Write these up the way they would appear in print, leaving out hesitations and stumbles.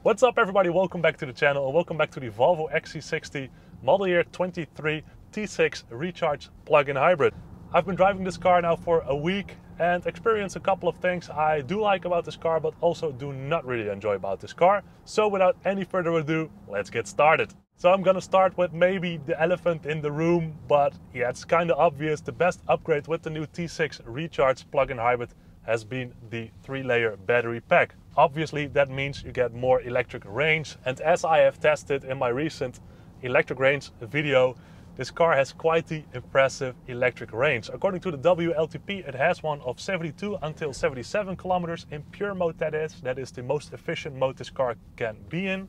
What's up everybody, welcome back to the channel and welcome back to the Volvo XC60 model year 23 T6 Recharge plug-in hybrid. I've been driving this car now for a week and experienced a couple of things I do like about this car but also do not really enjoy about this car. So without any further ado, let's get started. So I'm gonna start with maybe the elephant in the room, but yeah, it's kind of obvious. The best upgrade with the new T6 Recharge plug-in hybrid has been the 3-layer battery pack. Obviously that means you get more electric range, and as I have tested in my recent electric range video, this car has quite the impressive electric range. According to the WLTP, it has one of 72 until 77 kilometers in pure mode. That is the most efficient mode this car can be in.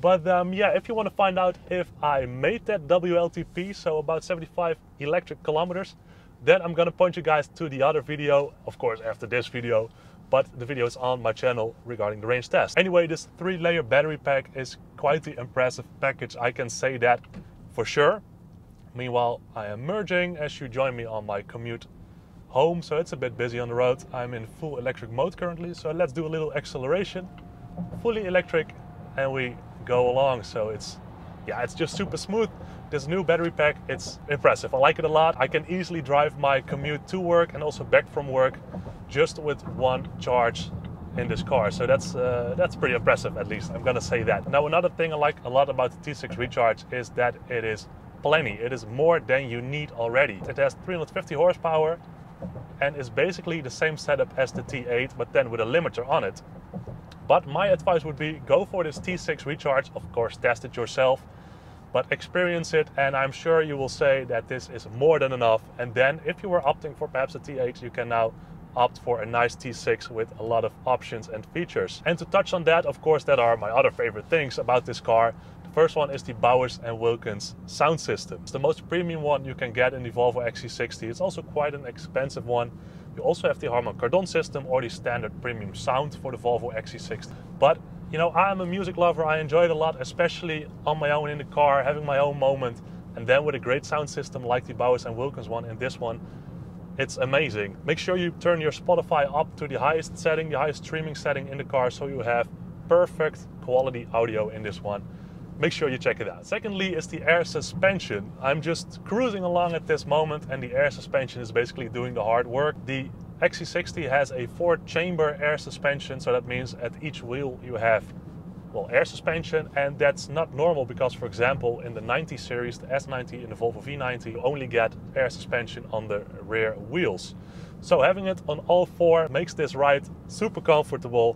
But yeah, if you want to find out if I made that WLTP, so about 75 electric kilometers, then I'm gonna point you guys to the other video, of course after this video, but the video is on my channel regarding the range test. Anyway, this 3-layer battery pack is quite the impressive package, I can say that for sure. Meanwhile, I am merging as you join me on my commute home, so it's a bit busy on the road. I'm in full electric mode currently, so let's do a little acceleration. Fully electric, and we go along. So it's just super smooth. This new battery pack, it's impressive. I like it a lot. I can easily drive my commute to work and also back from work just with one charge in this car. So that's pretty impressive, at least I'm gonna say that. Now another thing I like a lot about the T6 Recharge is that it is plenty. It is more than you need already. It has 350 horsepower and is basically the same setup as the T8, but then with a limiter on it. But my advice would be go for this T6 Recharge. Of course, test it yourself, but experience it, and I'm sure you will say that this is more than enough. And then if you were opting for perhaps a T8, you can now opt for a nice T6 with a lot of options and features. And to touch on that, of course, that are my other favorite things about this car. The first one is the Bowers & Wilkins sound system. It's the most premium one you can get in the Volvo XC60. It's also quite an expensive one. You also have the Harman Kardon system or the standard premium sound for the Volvo XC60. But you know, I'm a music lover. I enjoy it a lot, especially on my own in the car, having my own moment. And then with a great sound system like the Bowers & Wilkins one and this one, it's amazing. Make sure you turn your Spotify up to the highest setting, the highest streaming setting in the car, so you have perfect quality audio in this one. Make sure you check it out. Secondly is the air suspension. I'm just cruising along at this moment and the air suspension is basically doing the hard work. The XC60 has a 4-chamber air suspension, so that means at each wheel you have, well, air suspension, and that's not normal because, for example, in the 90 series, the S90 and the Volvo V90, you only get air suspension on the rear wheels. So having it on all 4 makes this ride super comfortable.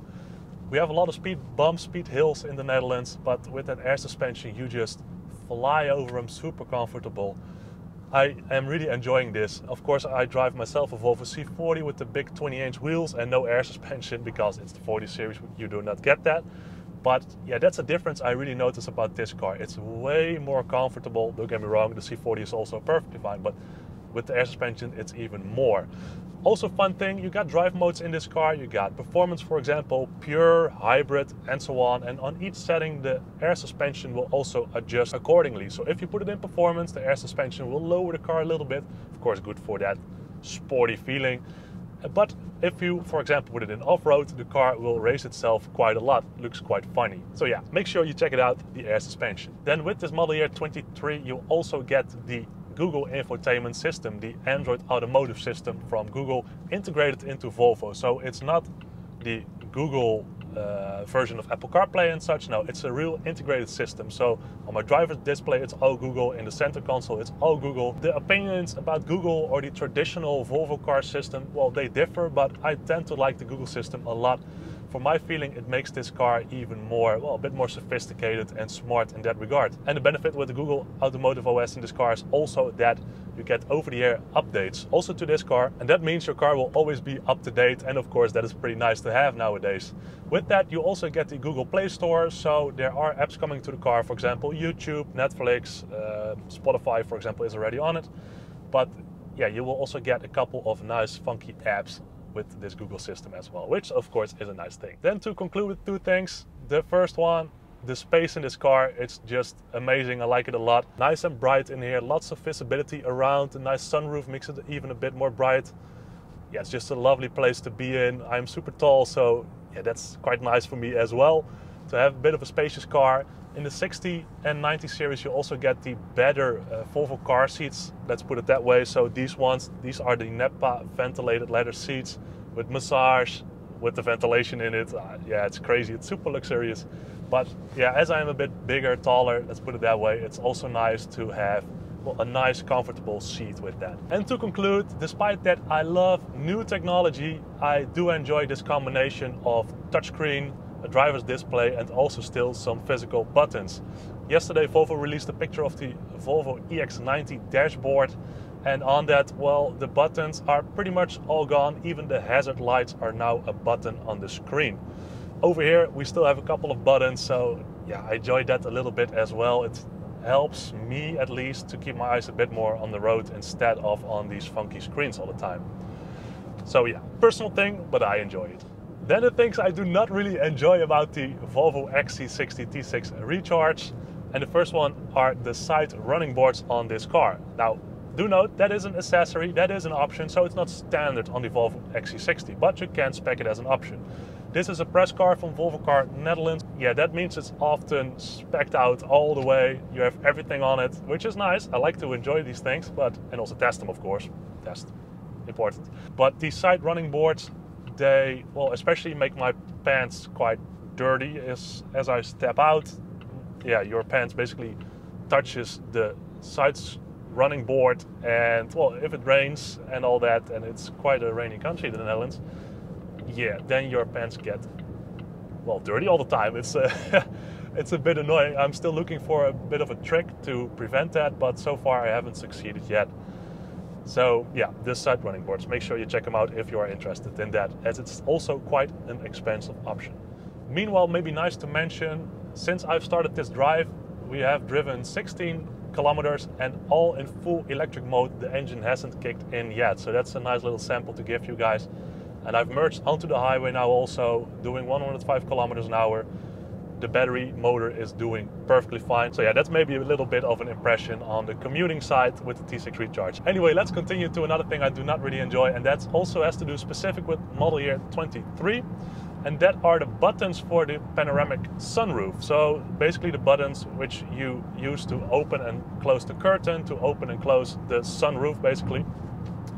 We have a lot of speed bumps, speed hills in the Netherlands, but with that air suspension you just fly over them super comfortable. I am really enjoying this. Of course, I drive myself a Volvo C40 with the big 20-inch wheels and no air suspension because it's the 40 series, you do not get that. But yeah, that's a difference I really notice about this car. It's way more comfortable. Don't get me wrong, the C40 is also perfectly fine, but with the air suspension, it's even more. Also fun thing, you got drive modes in this car. You got performance, for example, pure, hybrid, and so on. And on each setting, the air suspension will also adjust accordingly. So if you put it in performance, the air suspension will lower the car a little bit. Of course, good for that sporty feeling. But if you, for example, put it in off-road, the car will raise itself quite a lot. Looks quite funny. So yeah, make sure you check it out, the air suspension. Then with this model year 23, you also get the Google infotainment system, the Android Automotive system from Google, integrated into Volvo. So it's not the Google version of Apple CarPlay and such. No, it's a real integrated system. So on my driver's display, it's all Google. In the center console, it's all Google. The opinions about Google or the traditional Volvo car system, well, they differ, but I tend to like the Google system a lot. For my feeling, it makes this car even more, well, a bit more sophisticated and smart in that regard. And the benefit with the Google Automotive OS in this car is also that you get over-the-air updates also to this car, and that means your car will always be up to date, and of course that is pretty nice to have nowadays. With that, you also get the Google Play Store, so there are apps coming to the car, for example YouTube, Netflix, Spotify, for example, is already on it. But yeah, you will also get a couple of nice funky apps with this Google system as well, which of course is a nice thing. Then to conclude with 2 things. The first one, the space in this car, it's just amazing. I like it a lot. Nice and bright in here, lots of visibility around. A nice sunroof makes it even a bit more bright. Yeah, it's just a lovely place to be in. I'm super tall, so yeah, that's quite nice for me as well. to have a bit of a spacious car. In the 60 and 90 series you also get the better Volvo car seats, let's put it that way. So these are the NEPA ventilated leather seats with massage, with the ventilation in it. Yeah, it's crazy, it's super luxurious. But yeah, as I am a bit bigger, taller, let's put it that way, it's also nice to have a nice comfortable seat with that. And to conclude, despite that I love new technology, I do enjoy this combination of touchscreen, a driver's display, and also still some physical buttons. Yesterday Volvo released a picture of the Volvo EX90 dashboard, and on that, well, the buttons are pretty much all gone. Even the hazard lights are now a button on the screen. Over here we still have a couple of buttons, so yeah, I enjoyed that a little bit as well. It helps me at least to keep my eyes a bit more on the road instead of on these funky screens all the time. So yeah, personal thing, but I enjoy it. Then the things I do not really enjoy about the Volvo XC60 T6 Recharge, and the first one are the side running boards on this car. Now, do note that is an accessory, that is an option, so it's not standard on the Volvo XC60, but you can spec it as an option. This is a press car from Volvo Car Netherlands. Yeah, that means it's often specced out all the way. You have everything on it, which is nice. I like to enjoy these things, and also test them, of course. Test, important. But these side running boards, they, well, especially make my pants quite dirty as I step out. Yeah, your pants basically touches the sides running board, and well, if it rains and all that, and it's quite a rainy country, the Netherlands, yeah, then your pants get, well, dirty all the time. It's it's a bit annoying. I'm still looking for a bit of a trick to prevent that, but so far I haven't succeeded yet. So yeah, this side running boards, make sure you check them out if you are interested in that, as it's also quite an expensive option. Meanwhile, maybe nice to mention, since I've started this drive, we have driven 16 kilometers and all in full electric mode. The engine hasn't kicked in yet, so that's a nice little sample to give you guys. And I've merged onto the highway now also, doing 105 kilometers an hour. The battery motor is doing perfectly fine. So yeah, that's maybe a little bit of an impression on the commuting side with the T6 Recharge. Anyway, let's continue to another thing I do not really enjoy, and that also has to do specific with model year 23. And that are the buttons for the panoramic sunroof. So basically the buttons which you use to open and close the curtain, to open and close the sunroof basically.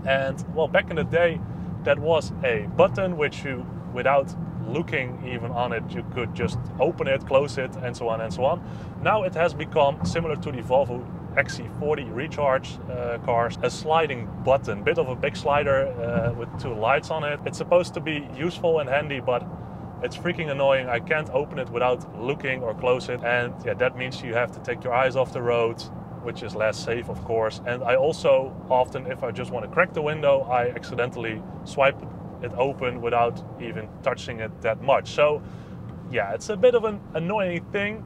And well, back in the day, that was a button which you, without looking even on it, you could just open it, close it, and so on and so on. Now it has become similar to the Volvo XC40 Recharge cars, a sliding button, bit of a big slider with two lights on it. It's supposed to be useful and handy, but it's freaking annoying. I can't open it without looking or close it, and yeah, that means you have to take your eyes off the road, which is less safe, of course. And I also often, if I just want to crack the window, I accidentally swipe it open without even touching it that much. So yeah, it's a bit of an annoying thing,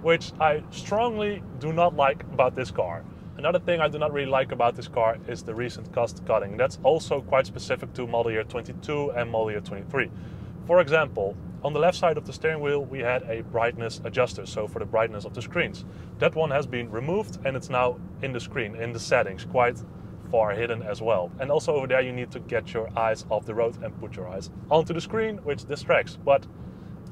which I strongly do not like about this car. Another thing I do not really like about this car is the recent cost cutting. That's also quite specific to model year 22 and model year 23. For example, on the left side of the steering wheel we had a brightness adjuster, so for the brightness of the screens. That one has been removed and it's now in the screen, in the settings, quite far hidden as well. And also over there you need to get your eyes off the road and put your eyes onto the screen, which distracts, but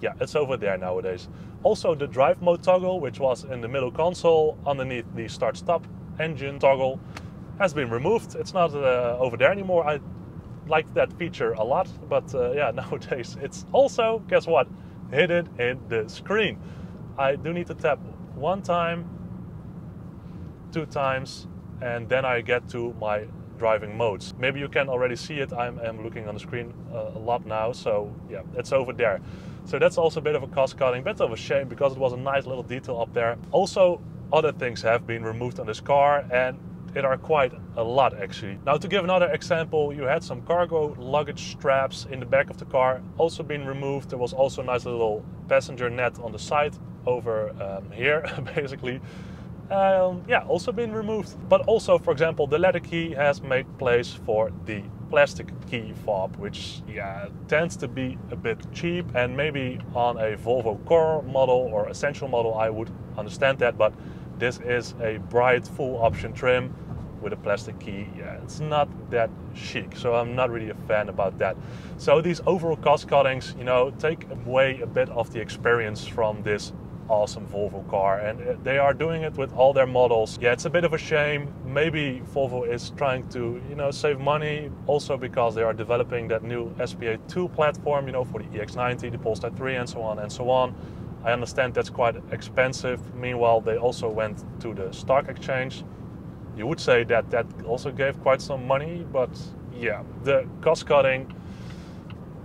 yeah, it's over there nowadays. Also the drive mode toggle, which was in the middle console underneath the start-stop engine toggle, has been removed. It's not over there anymore. I liked that feature a lot, but yeah, nowadays it's also, guess what, hidden in the screen. I do need to tap one time, two times, and then I get to my driving modes. Maybe you can already see it. I'm looking on the screen a lot now, so yeah, it's over there. So that's also a bit of a cost cutting, bit of a shame, because it was a nice little detail up there. Also, other things have been removed on this car, and it are quite a lot actually. Now, to give another example, you had some cargo luggage straps in the back of the car, also been removed. There was also a nice little passenger net on the side over here, basically. Yeah, also been removed. But also, for example, the leather key has made place for the plastic key fob, which yeah, tends to be a bit cheap, and maybe on a Volvo Core model or Essential model I would understand that, but this is a bright full option trim with a plastic key. Yeah, it's not that chic, so I'm not really a fan about that. So these overall cost cuttings, you know, take away a bit of the experience from this awesome Volvo car, and they are doing it with all their models. Yeah, it's a bit of a shame. Maybe Volvo is trying to, you know, save money, also because they are developing that new SPA2 platform, you know, for the EX90, the Polestar 3 and so on and so on. I understand that's quite expensive. Meanwhile, they also went to the stock exchange. You would say that that also gave quite some money, but yeah, the cost cutting,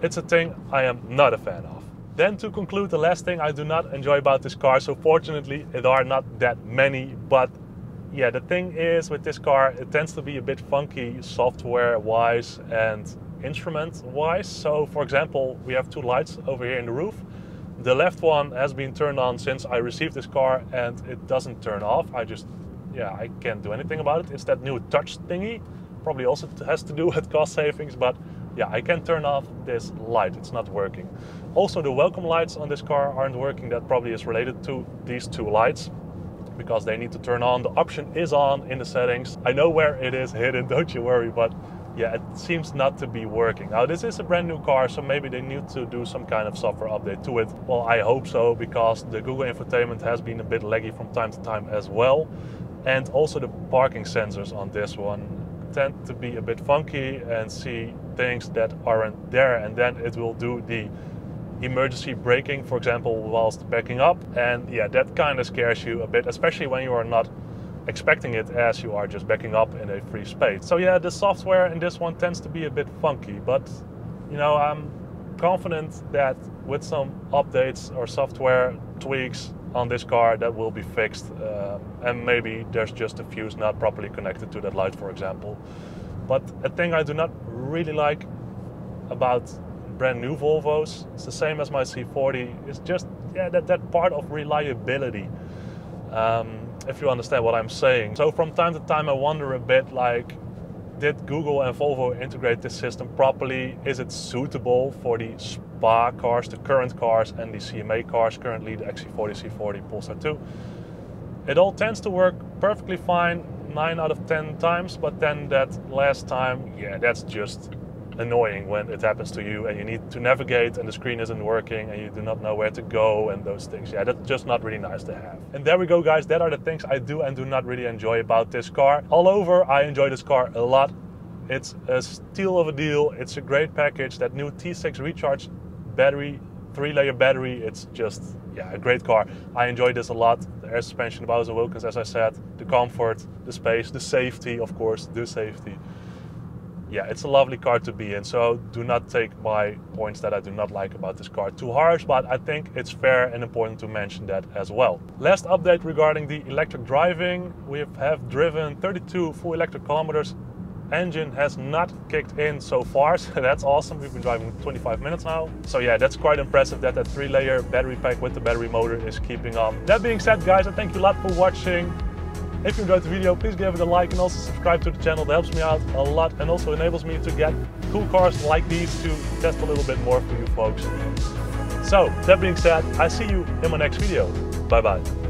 it's a thing I am not a fan of. Then to conclude, the last thing I do not enjoy about this car, so fortunately there are not that many, but yeah, the thing is with this car, it tends to be a bit funky software-wise and instrument-wise. So for example, we have two lights over here in the roof. The left one has been turned on since I received this car and it doesn't turn off. I can't do anything about it. It's that new touch thingy. Probably also has to do with cost savings, but yeah, I can turn off this light. It's not working. Also, the welcome lights on this car aren't working. That probably is related to these two lights because they need to turn on. The option is on in the settings. I know where it is hidden, don't you worry, but yeah, it seems not to be working. Now, this is a brand new car, so maybe they need to do some kind of software update to it. Well, I hope so, because the Google infotainment has been a bit laggy from time to time as well. And also the parking sensors on this one tend to be a bit funky and see things that aren't there, and then it will do the emergency braking, for example, whilst backing up. And yeah, that kind of scares you a bit, especially when you are not expecting it as you are just backing up in a free space. So yeah, the software in this one tends to be a bit funky, but you know, I'm confident that with some updates or software tweaks on this car, that will be fixed, and maybe there's just a fuse not properly connected to that light, for example. But a thing I do not really like about brand new Volvos, it's the same as my C40, it's just that part of reliability. If you understand what I'm saying. So from time to time I wonder a bit, like, did Google and Volvo integrate this system properly? Is it suitable for the SPA cars, the current cars, and the CMA cars currently, the XC40, C40, Polestar 2? It all tends to work perfectly fine 9 out of 10 times, but then that last time, yeah, that's just annoying when it happens to you and you need to navigate and the screen isn't working and you do not know where to go and those things. Yeah, that's just not really nice to have. And there we go, guys. That are the things I do and do not really enjoy about this car. All over, I enjoy this car a lot. It's a steal of a deal. It's a great package. That new T6 Recharge battery, 3-layer battery, it's just, yeah, a great car. I enjoy this a lot. The air suspension, the Bowers & Wilkins, as I said, the comfort, the space, the safety, of course, the safety. Yeah, it's a lovely car to be in, so do not take my points that I do not like about this car too harsh, but I think it's fair and important to mention that as well. Last update regarding the electric driving. We have driven 32 full electric kilometers. Engine has not kicked in so far, so that's awesome. We've been driving 25 minutes now. So yeah, that's quite impressive that 3-layer battery pack with the battery motor is keeping on. That being said, guys, I thank you a lot for watching. If you enjoyed the video, please give it a like and also subscribe to the channel. That helps me out a lot and also enables me to get cool cars like these to test a little bit more for you folks. So, that being said, I see you in my next video. Bye bye.